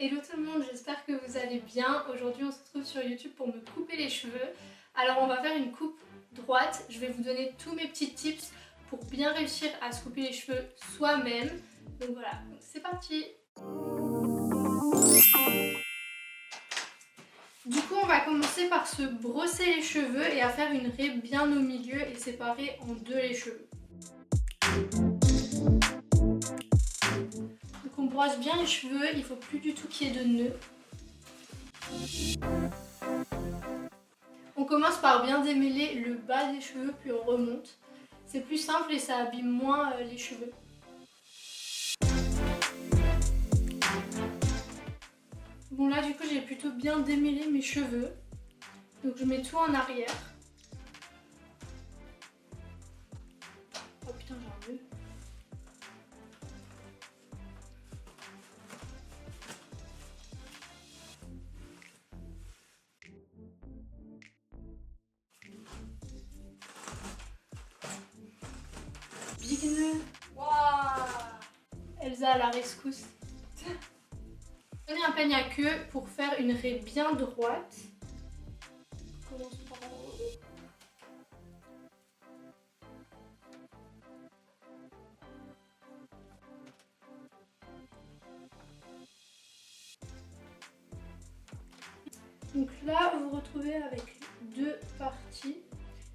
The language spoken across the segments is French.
Hello tout le monde, j'espère que vous allez bien. Aujourd'hui on se retrouve sur YouTube pour me couper les cheveux. Alors on va faire une coupe droite, je vais vous donner tous mes petits tips pour bien réussir à se couper les cheveux soi-même. Donc voilà, c'est parti. Du coup on va commencer par se brosser les cheveux et à faire une raie bien au milieu et séparer en deux les cheveux. Donc on brosse bien les cheveux, il ne faut plus du tout qu'il y ait de nœuds. On commence par bien démêler le bas des cheveux puis on remonte. C'est plus simple et ça abîme moins les cheveux. Bon là du coup j'ai plutôt bien démêlé mes cheveux. Donc je mets tout en arrière. Oh putain j'ai un nœud. Big nœud. Waouh, Elsa à la rescousse. Prenez un peigne à queue pour faire une raie bien droite. On commence par en haut. Donc là vous vous retrouvez avec deux parties.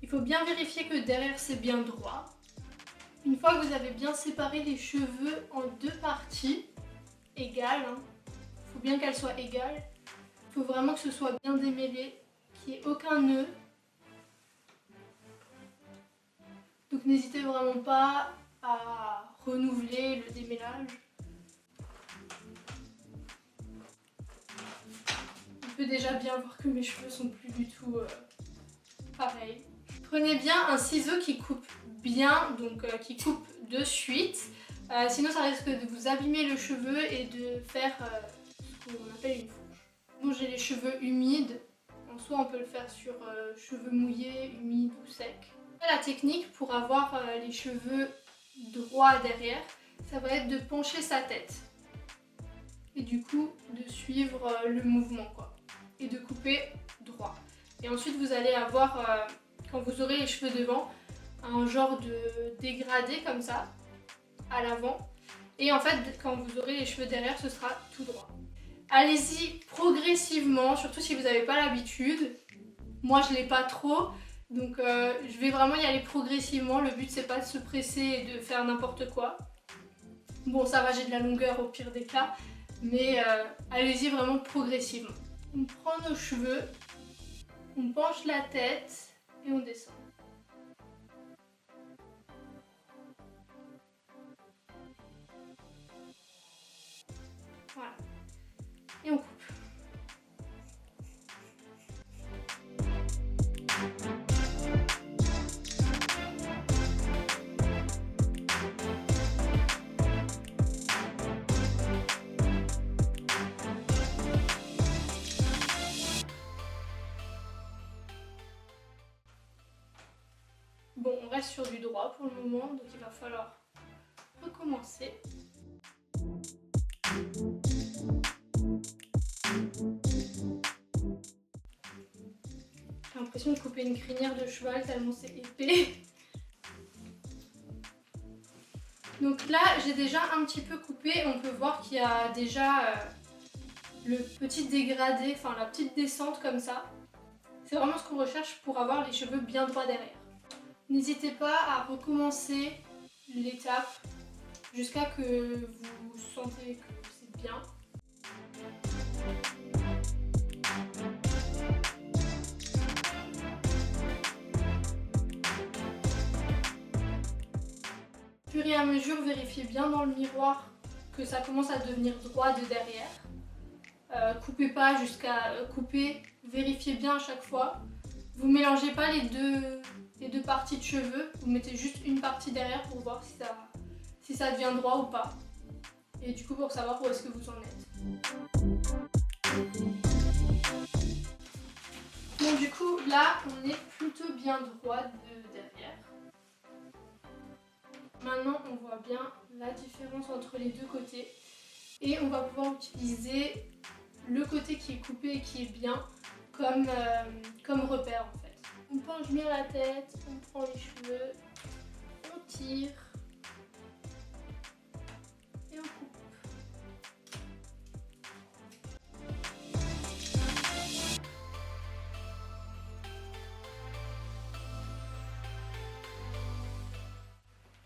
Il faut bien vérifier que derrière c'est bien droit. Une fois que vous avez bien séparé les cheveux en deux parties égales, il faut bien qu'elles soient égales. Il faut vraiment que ce soit bien démêlé, qu'il n'y ait aucun nœud. Donc n'hésitez vraiment pas à renouveler le démêlage. On peut déjà bien voir que mes cheveux sont plus du tout pareils. Prenez bien un ciseau qui coupe bien, donc qui coupe de suite. Sinon ça risque de vous abîmer le cheveu et de faire ce qu'on appelle une fourche. Bon, j'ai les cheveux humides. En soi on peut le faire sur cheveux mouillés, humides ou secs. La technique pour avoir les cheveux droits derrière, ça va être de pencher sa tête. Et du coup de suivre le mouvement quoi. Et de couper droit. Et ensuite vous allez avoir, quand vous aurez les cheveux devant, un genre de dégradé comme ça, à l'avant. Et en fait quand vous aurez les cheveux derrière, ce sera tout droit. Allez-y progressivement, surtout si vous n'avez pas l'habitude. Moi je ne l'ai pas trop, donc je vais vraiment y aller progressivement. Le but c'est pas de se presser et de faire n'importe quoi. Bon ça va, j'ai de la longueur au pire des cas, mais allez-y vraiment progressivement. On prend nos cheveux, on penche la tête et on descend. Voilà. Et on coupe. Bon, on reste sur du droit pour le moment, donc il va falloir recommencer. J'ai l'impression de couper une crinière de cheval tellement c'est épais. Donc là, j'ai déjà un petit peu coupé. On peut voir qu'il y a déjà le petit dégradé, enfin la petite descente comme ça. C'est vraiment ce qu'on recherche pour avoir les cheveux bien droits derrière. N'hésitez pas à recommencer l'étape jusqu'à que vous sentez que c'est bien. Au fur et à mesure, vérifiez bien dans le miroir que ça commence à devenir droit de derrière. Coupez pas jusqu'à couper, vérifiez bien à chaque fois. Vous mélangez pas les deux parties de cheveux, vous mettez juste une partie derrière pour voir si ça devient droit ou pas. Et du coup pour savoir où est-ce que vous en êtes. Donc du coup là on est plutôt bien droit de derrière. Maintenant on voit bien la différence entre les deux côtés. Et on va pouvoir utiliser le côté qui est coupé et qui est bien comme repère en fait. On penche bien la tête, on prend les cheveux, on tire et on coupe.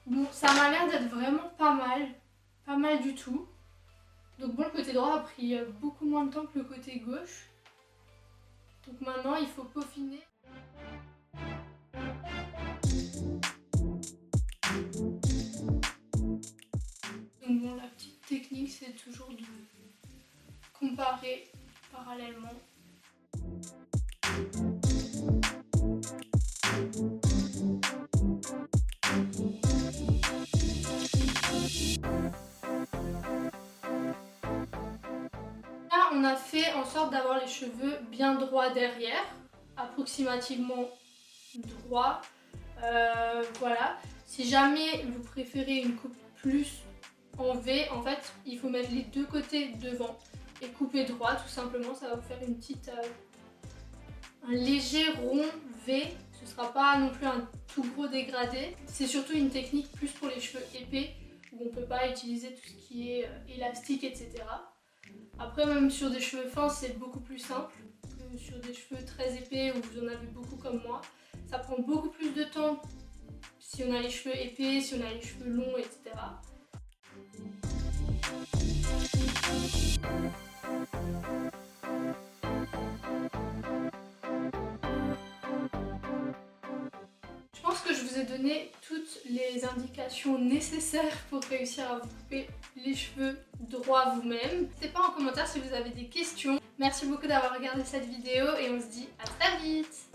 Bon, ça m'a l'air d'être vraiment pas mal du tout. Donc bon, le côté droit a pris beaucoup moins de temps que le côté gauche. Donc maintenant, il faut peaufiner. Donc bon, la petite technique, c'est toujours de comparer parallèlement. Là, on a fait en sorte d'avoir les cheveux bien droits derrière, approximativement droit. Voilà. Si jamais vous préférez une coupe plus en V, en fait, il faut mettre les deux côtés devant et couper droit, tout simplement. Ça va vous faire une petite, un léger rond V. Ce ne sera pas non plus un tout gros dégradé. C'est surtout une technique plus pour les cheveux épais où on ne peut pas utiliser tout ce qui est élastique, etc. Après, même sur des cheveux fins, c'est beaucoup plus simple que sur des cheveux très épais où vous en avez beaucoup comme moi. Ça prend beaucoup plus de temps si on a les cheveux épais, si on a les cheveux longs, etc. Je pense que je vous ai donné toutes les indications nécessaires pour réussir à vous couper les cheveux droits vous-même. N'hésitez pas en commentaire si vous avez des questions. Merci beaucoup d'avoir regardé cette vidéo et on se dit à très vite!